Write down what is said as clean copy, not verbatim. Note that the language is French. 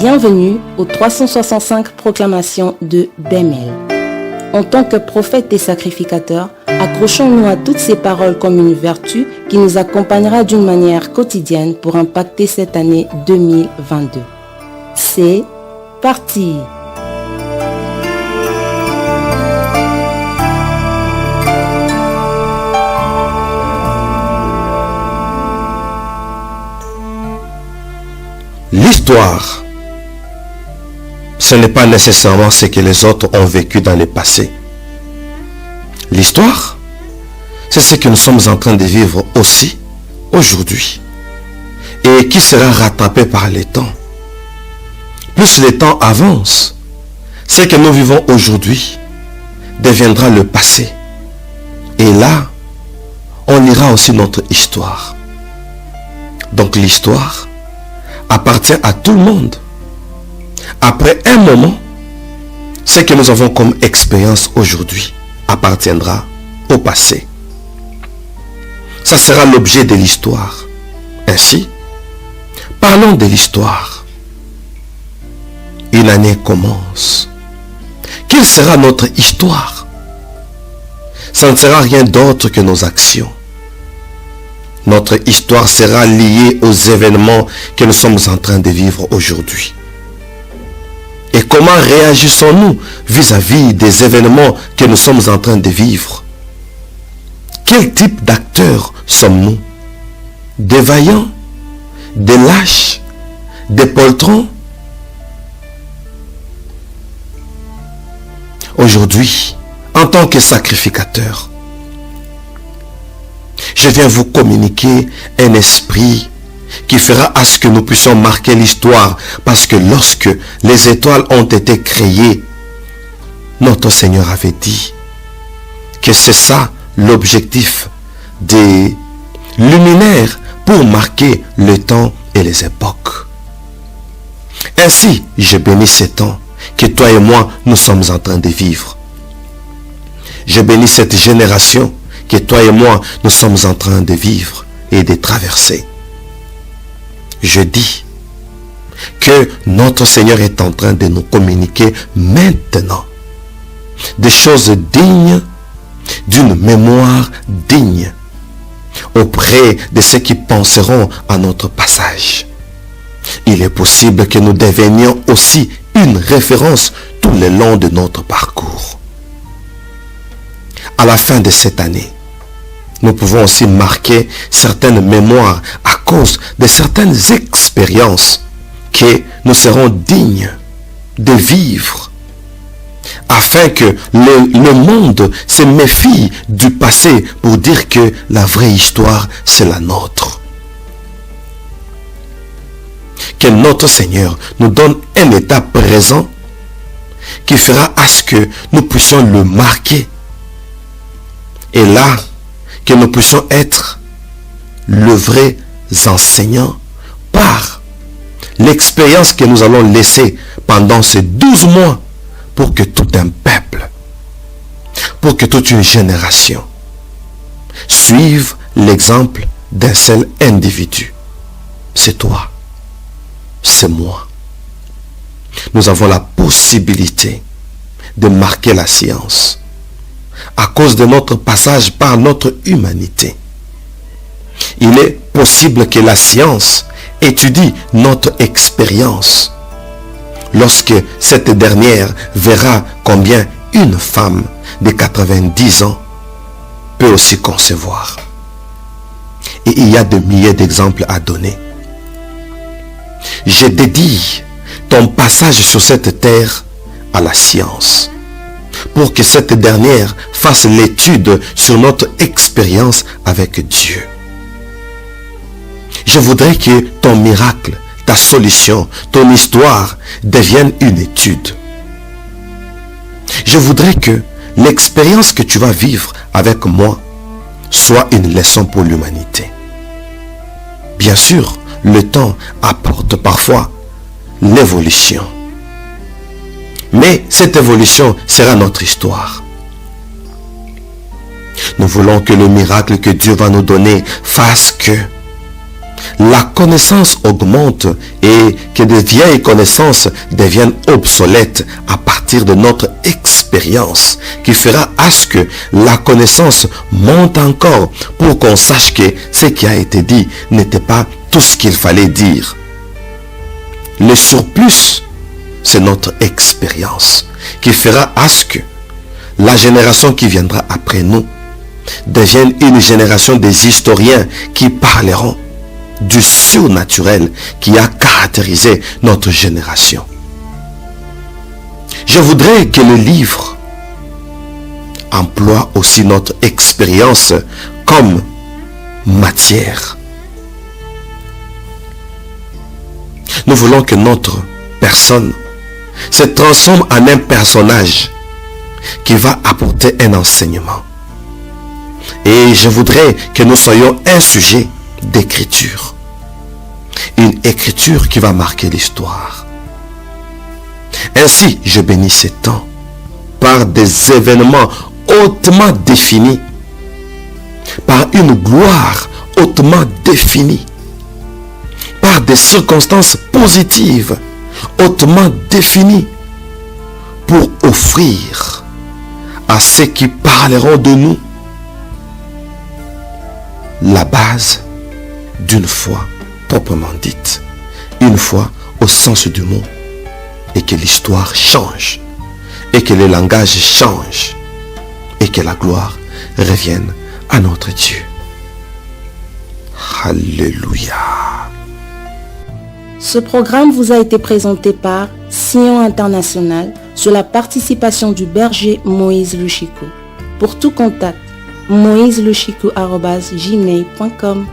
Bienvenue aux 365 proclamations de Bemel. En tant que prophète et sacrificateur, accrochons-nous à toutes ces paroles comme une vertu qui nous accompagnera d'une manière quotidienne pour impacter cette année 2022. C'est parti! L'histoire, ce n'est pas nécessairement ce que les autres ont vécu dans le passé. L'histoire, c'est ce que nous sommes en train de vivre aussi aujourd'hui et qui sera rattrapé par le temps. Plus le temps avance, ce que nous vivons aujourd'hui deviendra le passé. Et là, on lira aussi notre histoire. Donc l'histoire appartient à tout le monde. Après un moment, ce que nous avons comme expérience aujourd'hui appartiendra au passé. Ça sera l'objet de l'histoire. Ainsi, parlons de l'histoire. Une année commence. Quelle sera notre histoire? Ça ne sera rien d'autre que nos actions. Notre histoire sera liée aux événements que nous sommes en train de vivre aujourd'hui. Et comment réagissons-nous vis-à-vis des événements que nous sommes en train de vivre? Quel type d'acteurs sommes-nous? Des vaillants? Des lâches? Des poltrons? Aujourd'hui, en tant que sacrificateur, je viens vous communiquer un esprit qui fera à ce que nous puissions marquer l'histoire. Parce que lorsque les étoiles ont été créées, notre Seigneur avait dit que c'est ça l'objectif des luminaires pour marquer le temps et les époques. Ainsi, je bénis ce temps que toi et moi, nous sommes en train de vivre. Je bénis cette génération que toi et moi, nous sommes en train de vivre et de traverser. Je dis que notre Seigneur est en train de nous communiquer maintenant des choses dignes, d'une mémoire digne, auprès de ceux qui penseront à notre passage. Il est possible que nous devenions aussi une référence tout le long de notre parcours. À la fin de cette année, nous pouvons aussi marquer certaines mémoires à cause de certaines expériences que nous serons dignes de vivre, afin que le monde se méfie du passé pour dire que la vraie histoire, c'est la nôtre. Que notre Seigneur nous donne un état présent qui fera à ce que nous puissions le marquer. Et là, que nous puissions être le vrai enseignant par l'expérience que nous allons laisser pendant ces 12 mois pour que tout un peuple, pour que toute une génération suive l'exemple d'un seul individu. C'est toi, c'est moi. Nous avons la possibilité de marquer la science à cause de notre passage par notre humanité. Il est possible que la science étudie notre expérience lorsque cette dernière verra combien une femme de 90 ans peut aussi concevoir. Et il y a des milliers d'exemples à donner. Je dédie ton passage sur cette terre à la science, pour que cette dernière fasse l'étude sur notre expérience avec Dieu. Je voudrais que ton miracle, ta solution, ton histoire devienne une étude. Je voudrais que l'expérience que tu vas vivre avec moi soit une leçon pour l'humanité. Bien sûr, le temps apporte parfois l'évolution. Mais cette évolution sera notre histoire. Nous voulons que le miracle que Dieu va nous donner fasse que la connaissance augmente et que de vieilles connaissances deviennent obsolètes à partir de notre expérience, qui fera à ce que la connaissance monte encore pour qu'on sache que ce qui a été dit n'était pas tout ce qu'il fallait dire. Le surplus, c'est notre expérience qui fera à ce que la génération qui viendra après nous devienne une génération des historiens qui parleront du surnaturel qui a caractérisé notre génération. Je voudrais que le livre emploie aussi notre expérience comme matière. Nous voulons que notre personne se transforme en un personnage qui va apporter un enseignement. Et je voudrais que nous soyons un sujet d'écriture. Une écriture qui va marquer l'histoire. Ainsi, je bénis ces temps par des événements hautement définis, par une gloire hautement définie, par des circonstances positives hautement définies, pour offrir à ceux qui parleront de nous la base d'une foi proprement dite, une foi au sens du mot, et que l'histoire change, et que le langage change, et que la gloire revienne à notre Dieu. Alléluia. Ce programme vous a été présenté par Sion International sur la participation du berger Moïse Luchico. Pour tout contact, moiseluchico@gmail.com.